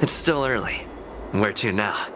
It's still early. Where to now?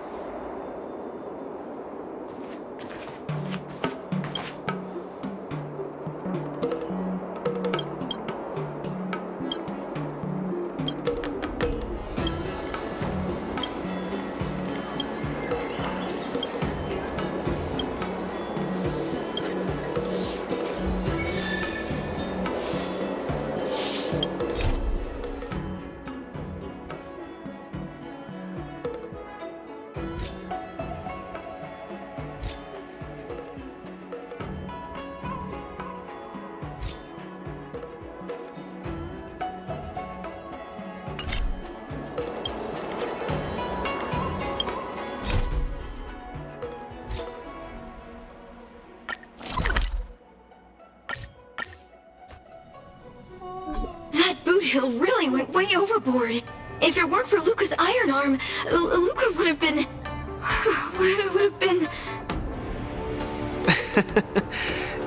Hill really went way overboard. If it weren't for Luca's iron arm, Luca would have been...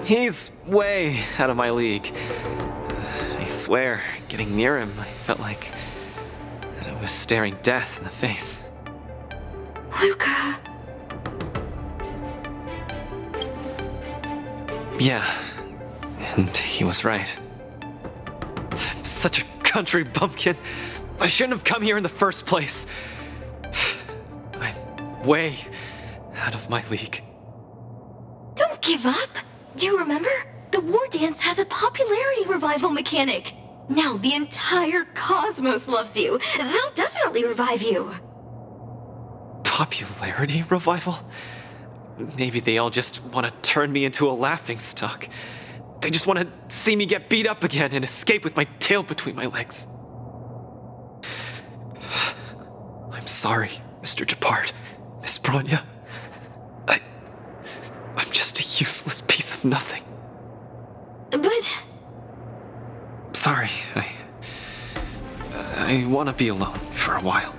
He's way out of my league. I swear, getting near him, I felt like I was staring death in the face. Luca... Yeah, and he was right. I'm such a country bumpkin. I shouldn't have come here in the first place. I'm way out of my league. Don't give up. Do you remember? The Wardance has a popularity revival mechanic. Now the entire cosmos loves you. They'll definitely revive you. Popularity revival? Maybe they all just want to turn me into a laughingstock. They just want to see me get beat up again and escape with my tail between my legs. I'm sorry, Mr. Gepard, Miss Bronya. I'm just a useless piece of nothing. But... Sorry, I want to be alone for a while.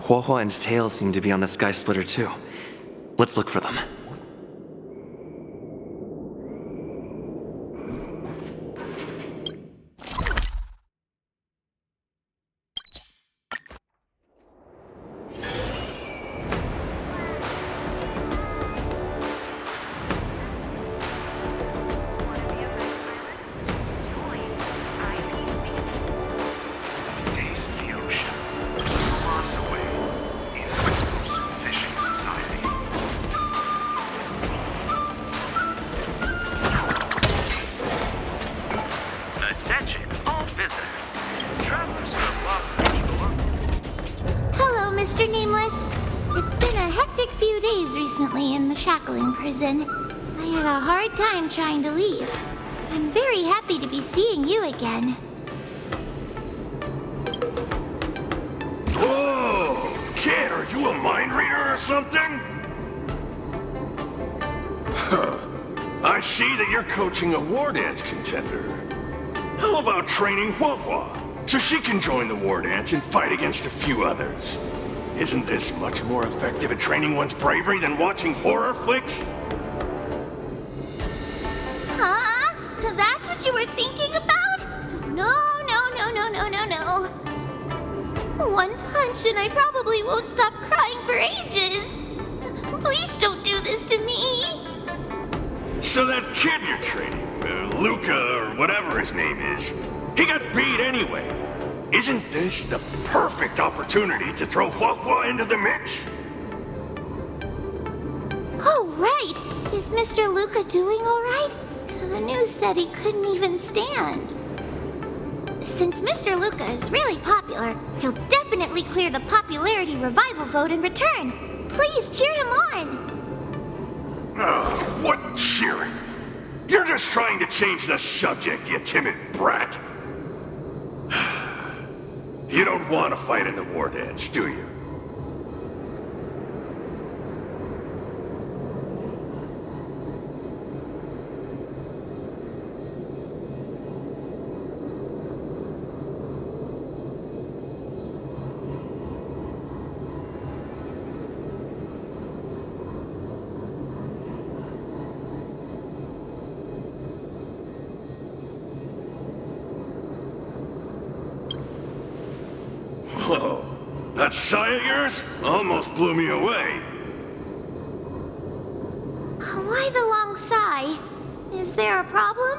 Huohua and Tail seem to be on the Sky Splitter too. Let's look for them. recently in the shackling prison. I had a hard time trying to leave. I'm very happy to be seeing you again. Whoa! Kid, are you a mind reader or something? Huh. I see that you're coaching a Wardance contender. How about training HoYoverse so she can join the Wardance and fight against a few others? Isn't this much more effective at training one's bravery than watching horror flicks? Huh? That's what you were thinking about? No. One punch and I probably won't stop crying for ages. Please don't do this to me. So that kid you're training, Luca or whatever his name is, he got beat anyway. Isn't this the perfect opportunity to throw HoYoverse into the mix? Oh, right. Is Mr. Luca doing all right? The news said he couldn't even stand. Since Mr. Luca is really popular, he'll definitely clear the popularity revival vote in return. Please cheer him on. What cheering? You're just trying to change the subject, you timid brat. You don't want to fight in the Wardance, do you? Whoa, that sigh of yours almost blew me away. Why the long sigh? Is there a problem?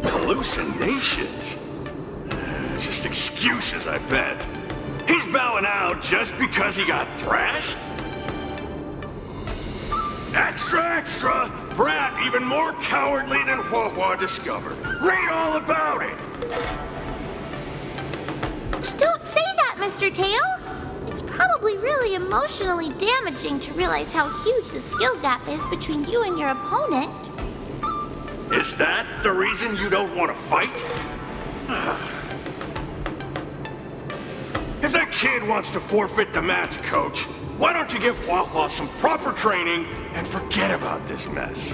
Hallucinations? Just excuses, I bet. He's bowing out just because he got thrashed? Extra! Brat even more cowardly than HoYoverse discovered. Read all about it! Don't say that, Mr. Tail! It's probably really emotionally damaging to realize how huge the skill gap is between you and your opponent. Is that the reason you don't want to fight? If that kid wants to forfeit the match, Coach, why don't you give HoYoverse some proper training and forget about this mess?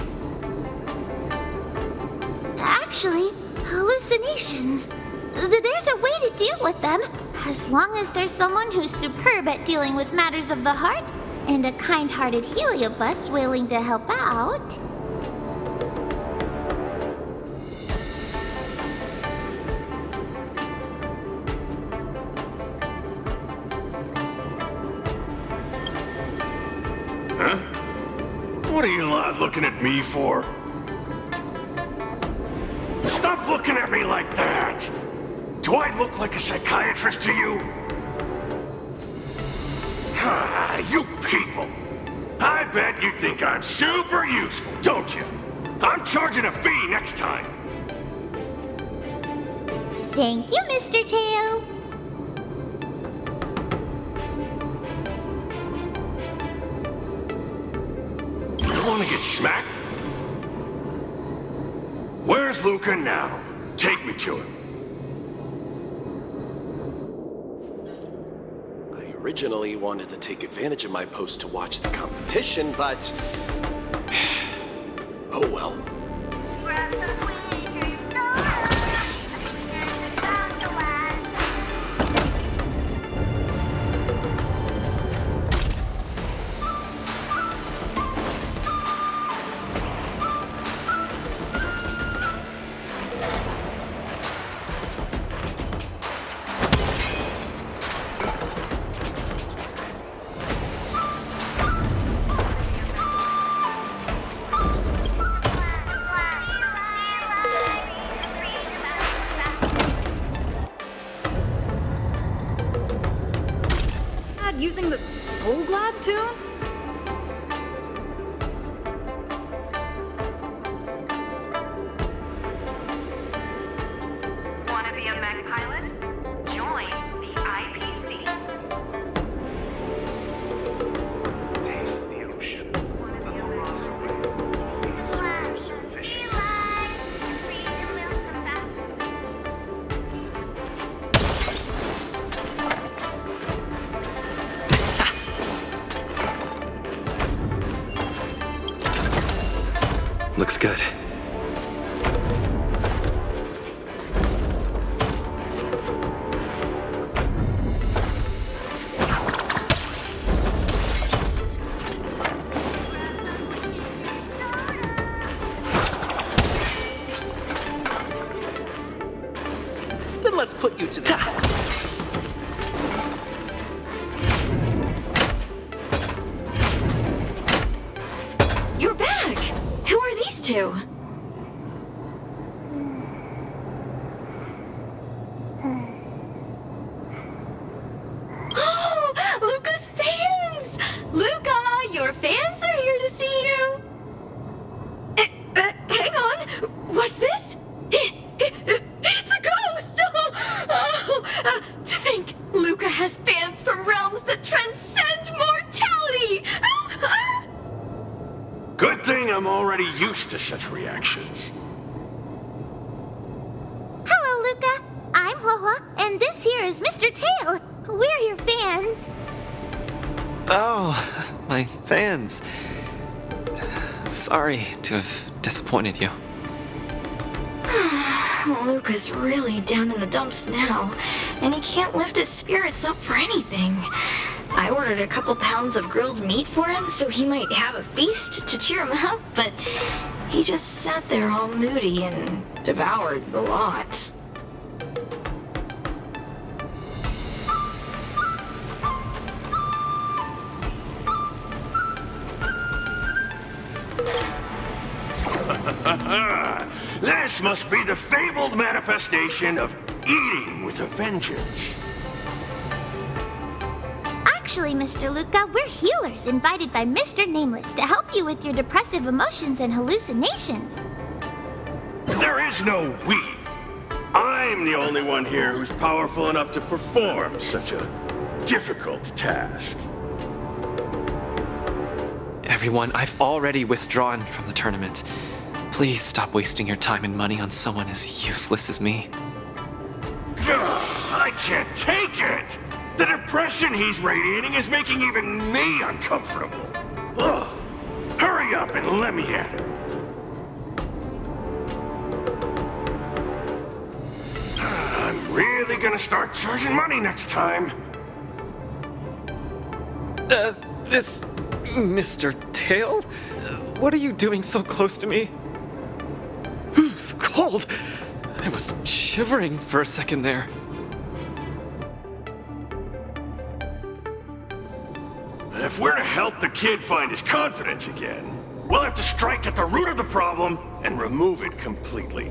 Actually, hallucinations. There's a way to deal with them, as long as there's someone who's superb at dealing with matters of the heart, and a kind-hearted Heliobus willing to help out. Huh? What are you lot looking at me for? Stop looking at me like that! Do I look like a psychiatrist to you? You people! I bet you think I'm super useful, don't you? I'm charging a fee next time. Thank you, Mr. Tail. You want to get smacked? Where's Luca now? Take me to him. I originally wanted to take advantage of my post to watch the competition, but... oh well. Using the Soul Glad tune? Want to be a mech pilot? Join the IPC. Looks good. Then let's put you to the You're back! Who are these two? Oh! Luca's fans! Luca, your fans are here to see you! Hang on! What's this? It's a ghost! To think Luca has fans from realms that transcend mortality! Good thing I'm already used to such reactions. Hello, Luca. I'm HoYo, and this here is Mr. Tail. We're your fans. Oh, my fans. Sorry to have disappointed you. Luca's really down in the dumps now, and he can't lift his spirits up for anything. I ordered a couple pounds of grilled meat for him so he might have a feast to cheer him up, but he just sat there all moody and devoured the lot. This must be the fabled manifestation of eating with a vengeance. Actually, Mr. Luca, we're healers invited by Mr. Nameless to help you with your depressive emotions and hallucinations. There is no we. I'm the only one here who's powerful enough to perform such a difficult task. Everyone, I've already withdrawn from the tournament. Please stop wasting your time and money on someone as useless as me. I can't take it! The depression he's radiating is making even me uncomfortable. Ugh. Hurry up and let me at it. I'm really gonna start charging money next time. This Mr. Tail? What are you doing so close to me? Cold! I was shivering for a second there. If we're to help the kid find his confidence again, we'll have to strike at the root of the problem and remove it completely.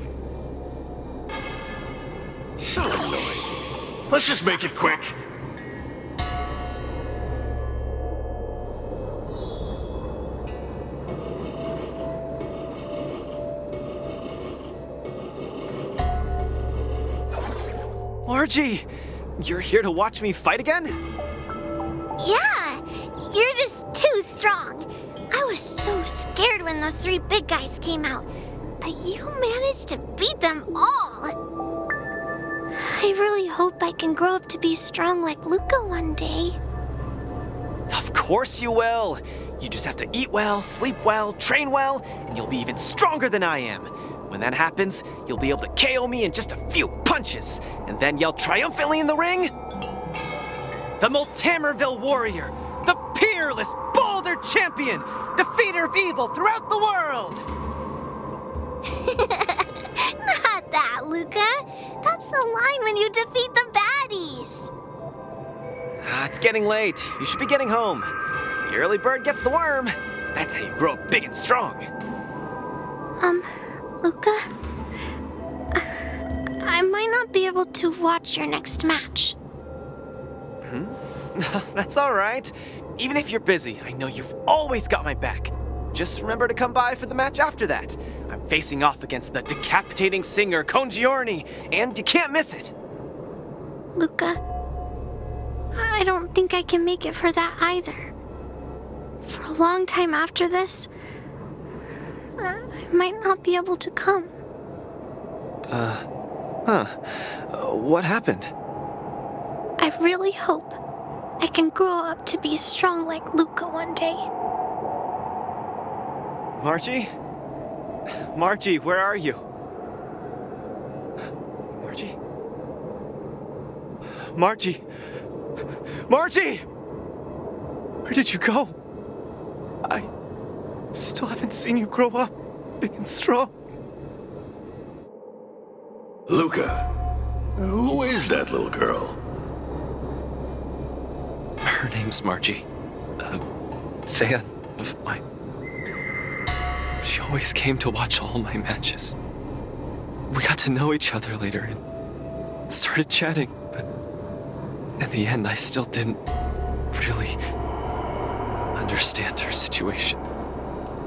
So annoying. Let's just make it quick. Margie! You're here to watch me fight again? Yeah, you're just too strong. I was so scared when those three big guys came out, but you managed to beat them all. I really hope I can grow up to be strong like Luca one day. Of course you will! You just have to eat well, sleep well, train well, and you'll be even stronger than I am. When that happens, you'll be able to KO me in just a few punches, and then yell triumphantly in the ring, "The Multamerville Warrior, the peerless Boulder Champion, defeater of evil throughout the world!" Not that, Luca. That's the line when you defeat the baddies. It's getting late. You should be getting home. The early bird gets the worm. That's how you grow up big and strong. Luca? I might not be able to watch your next match. That's all right. Even if you're busy, I know you've always got my back. Just remember to come by for the match after that. I'm facing off against the decapitating singer Congiorni, and you can't miss it. Luca, I don't think I can make it for that either. For a long time after this, I might not be able to come. What happened? I really hope I can grow up to be strong like Luca one day. Margie? Margie, where are you? Margie? Margie! Margie! Where did you go? I still haven't seen you grow up big and strong. Luca, who is that little girl? Her name's Margie. A fan of mine. She always came to watch all my matches. We got to know each other later and started chatting, but in the end, I still didn't really understand her situation.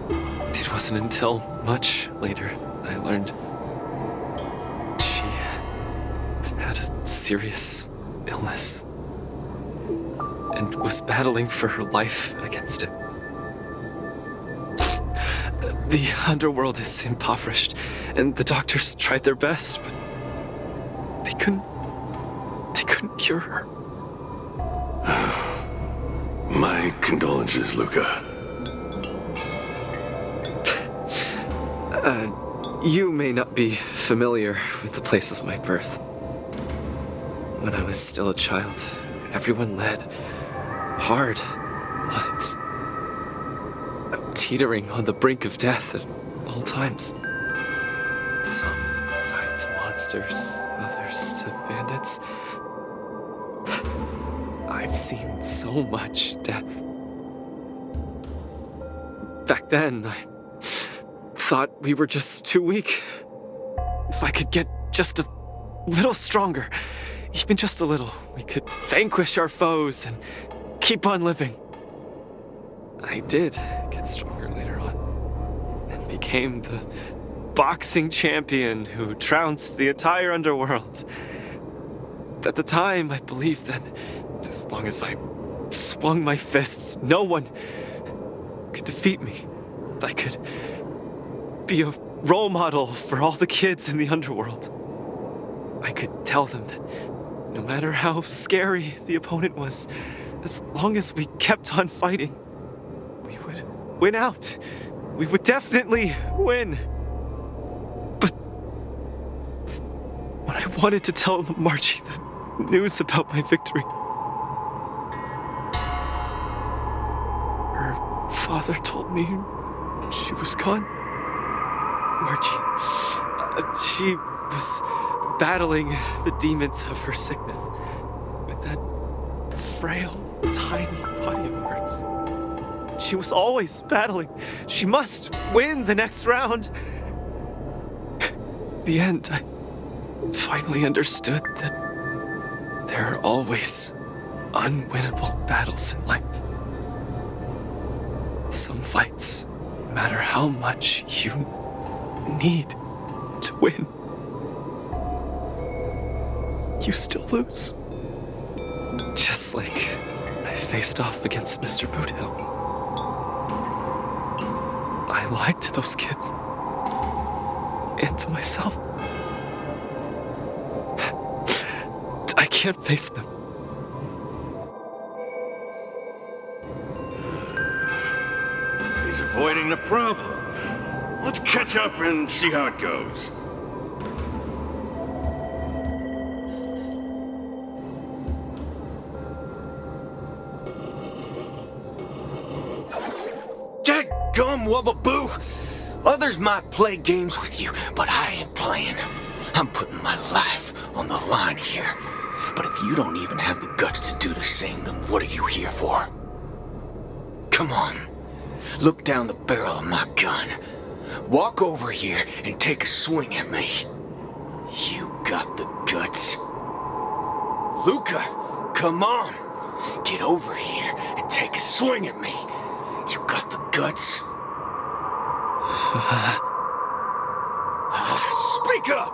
It wasn't until much later that I learned she had a serious illness and was battling for her life against it. The underworld is impoverished, and the doctors tried their best, but they couldn't cure her. My condolences, Luca. You may not be familiar with the place of my birth. When I was still a child, everyone led hard lives, teetering on the brink of death at all times. Some died to monsters, others to bandits. I've seen so much death. Back then, I thought we were just too weak. If I could get just a little stronger, even just a little, we could vanquish our foes and keep on living. I did get stronger later on and became the boxing champion who trounced the entire underworld. At the time, I believed that as long as I swung my fists, no one could defeat me. I could be a role model for all the kids in the underworld. I could tell them that no matter how scary the opponent was, as long as we kept on fighting, we would win out. We would definitely win. But when I wanted to tell Margie the news about my victory, her father told me she was gone. Margie, she was battling the demons of her sickness with that frail, tiny body of hers. She was always battling. She must win the next round. In the end, I finally understood that there are always unwinnable battles in life. Some fights, no matter how much you need to win, you still lose. Just like I faced off against Mr. Boothill. I lied to those kids. And to myself. I can't face them. He's avoiding the problem. Let's catch up and see how it goes. Dadgum Wubbaboo! Others might play games with you, but I ain't playing. I'm putting my life on the line here. But if you don't even have the guts to do the same, then what are you here for? Come on. Look down the barrel of my gun. Walk over here and take a swing at me. You got the guts? Luca, come on. Get over here and take a swing at me. You got the guts? Speak up!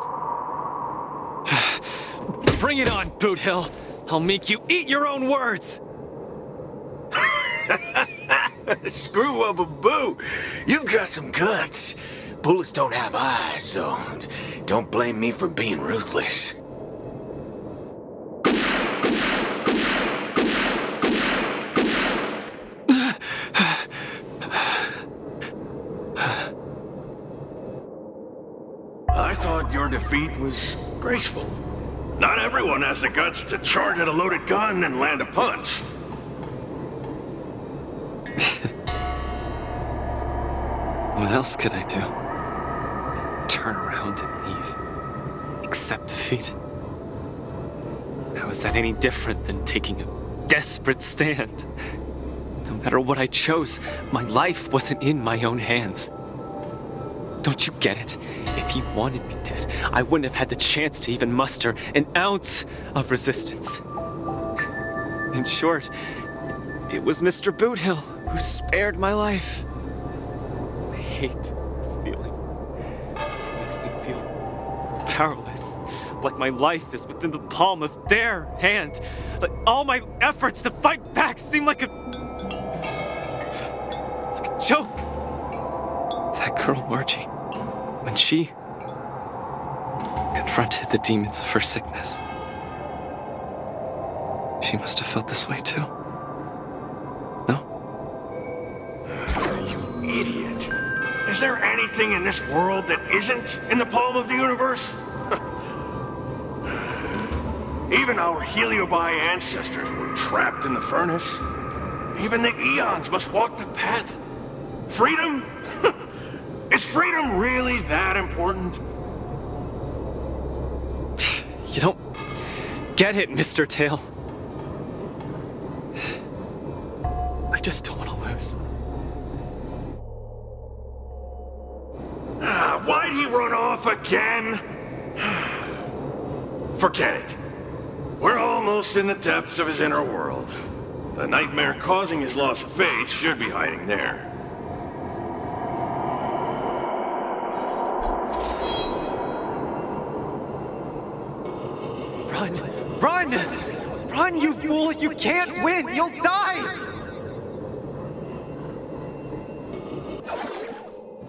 Bring it on, Boothill. I'll make you eat your own words. Screw Wubbaboo. You've got some guts. Bullets don't have eyes, so don't blame me for being ruthless. thought your defeat was graceful. Not everyone has the guts to charge at a loaded gun and land a punch. What else could I do? Turn around and leave? Accept defeat? How is that any different than taking a desperate stand? No matter what I chose, my life wasn't in my own hands. Don't you get it? If he wanted me dead, I wouldn't have had the chance to even muster an ounce of resistance. In short, it was Mr. Boothill who spared my life. I hate this feeling. It makes me feel powerless, like my life is within the palm of their hand. Like all my efforts to fight back seem like a joke. That girl, Margie, when she confronted the demons of her sickness, she must have felt this way too. No? You idiot. Is there anything in this world that isn't in the palm of the universe? Even our Heliobi ancestors were trapped in the furnace. Even the eons must walk the path. Freedom? Is freedom really that important? You don't get it, Mr. Tail. I just don't want to lose. Why'd he run off again? Forget it. We're almost in the depths of his inner world. The nightmare causing his loss of faith should be hiding there. Run! Run! Run, you fool! You can't win! You'll die!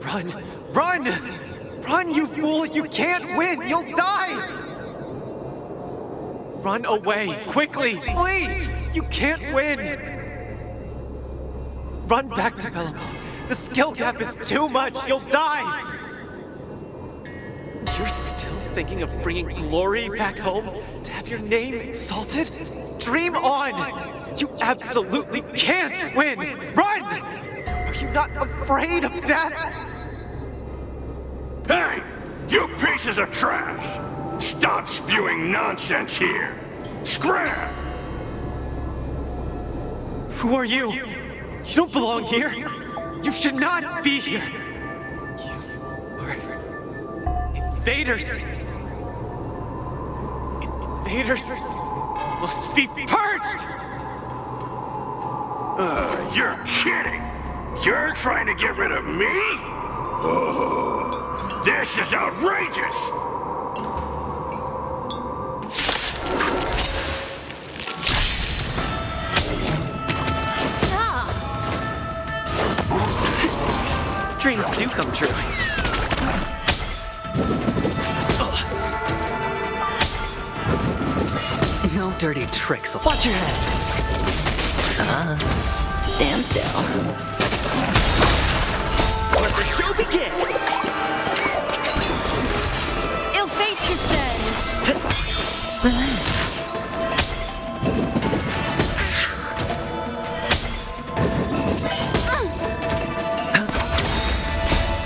Run! Run! Run, you fool! You can't win! You'll die! Run away! Quickly! Flee! You can't win! Run back to Bellabong. The skill gap is too much! You'll die! You're still thinking of bringing glory back home to have your name exalted? Dream on! You absolutely can't win! Run! Are you not afraid of death? Hey! You pieces of trash! Stop spewing nonsense here! Scram! Who are you? You don't belong here! You should not be here! You are invaders! Invaders must be purged! You're kidding! You're trying to get rid of me? Oh, this is outrageous! Dreams do come true. No dirty tricks. Watch your head. Stand still. Let the show begin. Ill fate descends. Relax.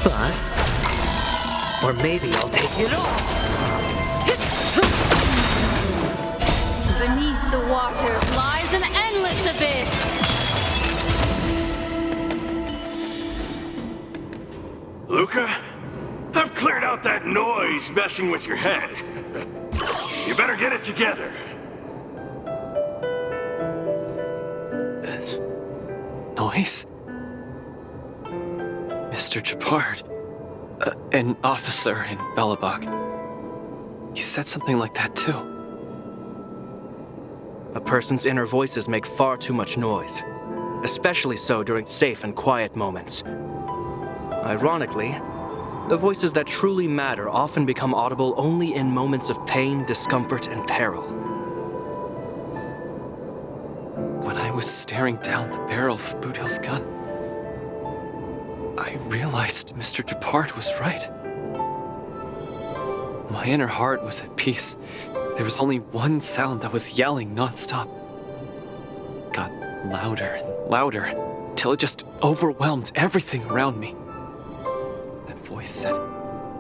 Bust. Or maybe I'll take it all. Beneath the waters lies an endless abyss. Luca, I've cleared out that noise messing with your head. You better get it together. Noise? Mr. Japard, an officer in Bellabog. He said something like that too. A person's inner voices make far too much noise, especially so during safe and quiet moments. Ironically, the voices that truly matter often become audible only in moments of pain, discomfort, and peril. When I was staring down the barrel of Boothill's gun, I realized Mr. Japard was right. my inner heart was at peace. There was only one sound that was yelling nonstop. It got louder and louder, till it just overwhelmed everything around me. That voice said,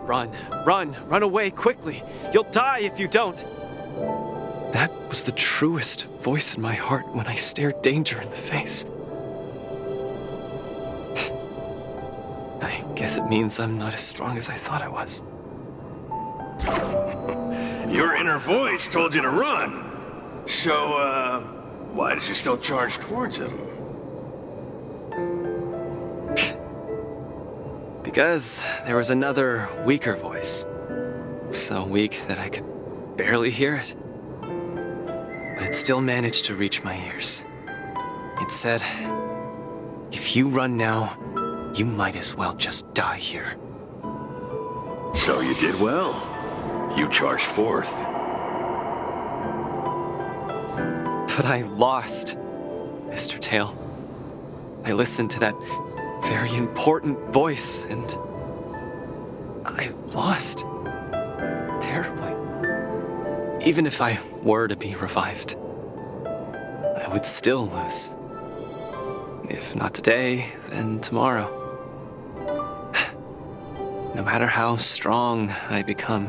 "Run, run, run away quickly. You'll die if you don't." That was the truest voice in my heart when I stared danger in the face. I guess it means I'm not as strong as I thought I was. Your inner voice told you to run. So, why did you still charge towards him? Because there was another, weaker voice. So weak that I could barely hear it. But it still managed to reach my ears. It said, "If you run now, you might as well just die here." So you did well. You charged forth. But I lost, Mr. Tail. I listened to that very important voice, and I lost terribly. Even if I were to be revived, I would still lose. If not today, then tomorrow. No matter how strong I become,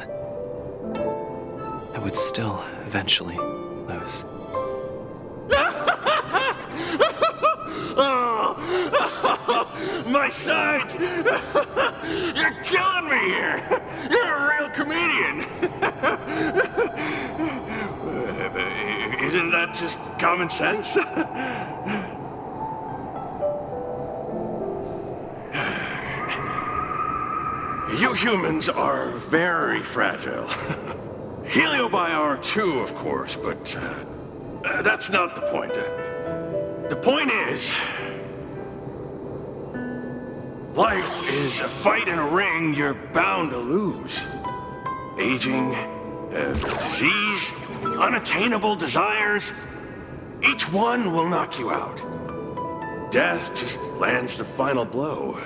I would still eventually lose. My sight! You're killing me here! You're a real comedian! Isn't that just common sense? You humans are very fragile. Heliobior too, of course, but that's not the point. The point is, life is a fight in a ring you're bound to lose. Aging, disease, unattainable desires, each one will knock you out. Death just lands the final blow,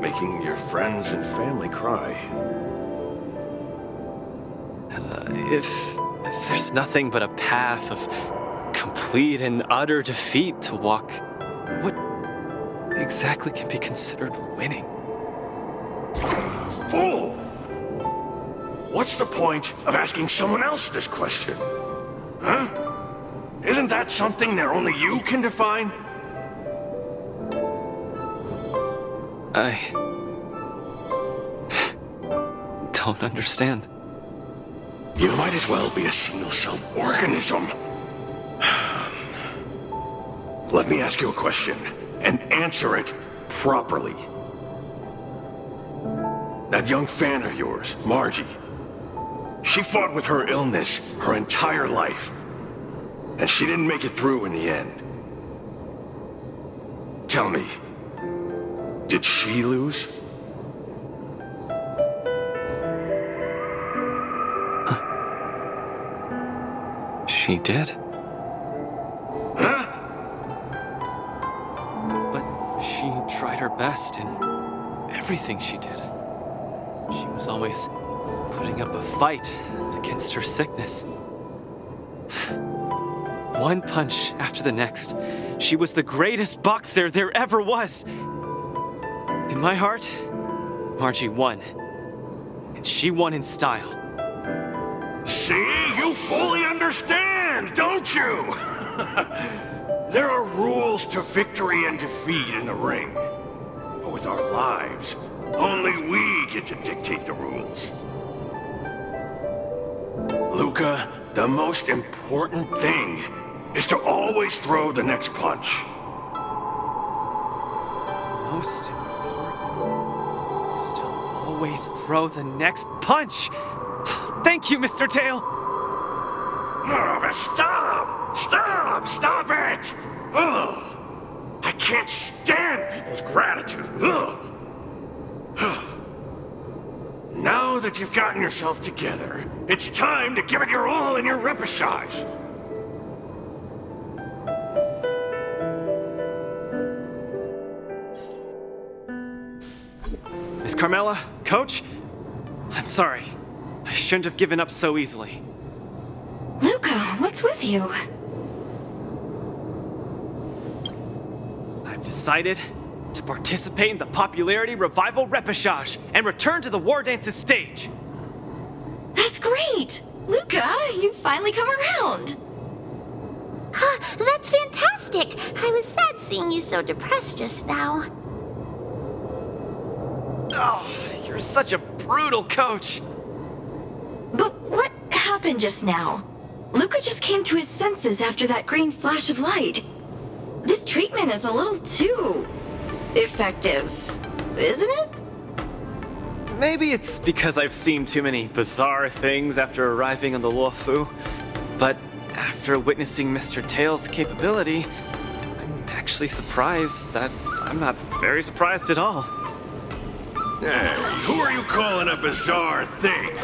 making your friends and family cry. If there's nothing but a path of complete and utter defeat to walk, what exactly can be considered winning? Fool! What's the point of asking someone else this question? Huh? Isn't that something that only you can define? I don't understand. You might as well be a single-celled organism. Let me ask you a question, and answer it properly. That young fan of yours, Margie, she fought with her illness her entire life, and she didn't make it through in the end. Tell me, did she lose? She did. Huh? But she tried her best in everything she did. She was always putting up a fight against her sickness. One punch after the next, she was the greatest boxer there ever was. In my heart, Margie won. And she won in style. See, you fully understand, don't you? There are rules to victory and defeat in the ring. But with our lives, only we get to dictate the rules. Luca, the most important thing is to always throw the next punch. Most important is to always throw the next punch. Thank you, Mr. Tail. Oh, but stop! Stop! Stop it! Ugh. I can't stand people's gratitude. Ugh. Now that you've gotten yourself together, it's time to give it your all in your repechage. Miss Carmela, Coach, I'm sorry. I shouldn't have given up so easily. Luca, what's with you? I've decided to participate in the popularity revival repechage and return to the Wardance's stage. That's great! Luca, you've finally come around. That's fantastic! I was sad seeing you so depressed just now. Oh, you're such a brutal coach. But what happened just now? Luca just came to his senses after that green flash of light. This treatment is a little too effective, isn't it? Maybe it's because I've seen too many bizarre things after arriving on the Luofu, but after witnessing Mr. Tail's capability, I'm actually surprised that I'm not very surprised at all. Hey, who are you calling a bizarre thing?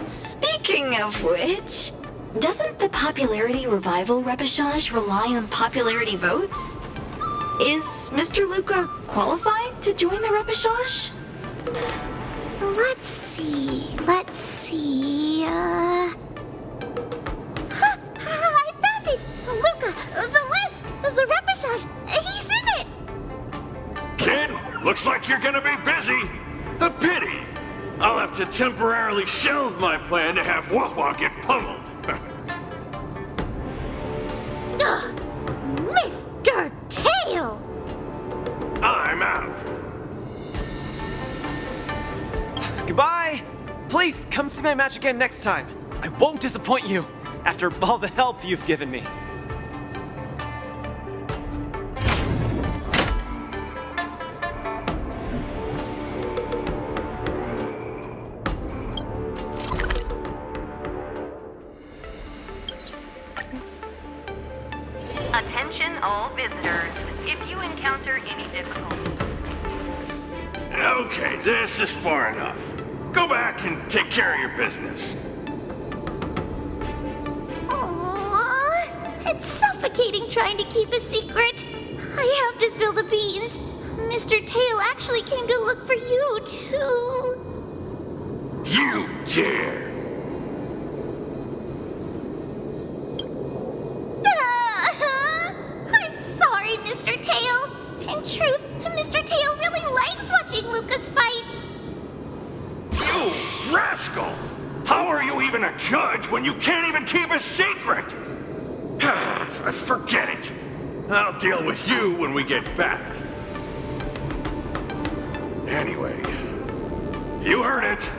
Speaking of which, doesn't the popularity revival repechage rely on popularity votes? Is Mr. Luca qualified to join the repechage? Let's see. I found it! Luca, the list, the repechage, he's in it! Kid, looks like you're gonna be busy. A pity. I'll have to temporarily shelve my plan to have Wah get pummeled. Mr. Tail! I'm out. Goodbye! Please, come see my match again next time. I won't disappoint you, after all the help you've given me. Attention all visitors. If you encounter any difficulties. Okay, this is far enough. Go back and take care of your business. Oh, it's suffocating trying to keep a secret. I have to spill the beans. Mr. Tail actually came to look for you, too. You dare! I'm sorry, Mr. Tail. In truth, Mr. Tail really likes watching Luca's fights. You rascal! How are you even a judge when you can't even keep a secret? Forget it. I'll deal with you when we get back. Anyway, you heard it.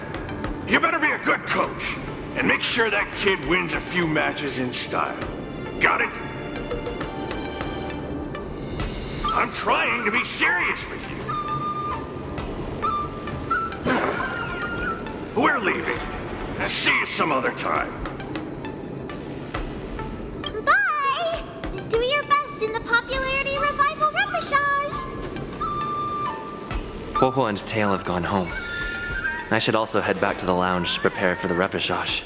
You better be a good coach and make sure that kid wins a few matches in style. Got it? I'm trying to be serious with you. We're leaving. See you some other time. Bye! Do your best in the popularity revival repechage. Huohuo and Tail have gone home. I should also head back to the lounge to prepare for the repechage.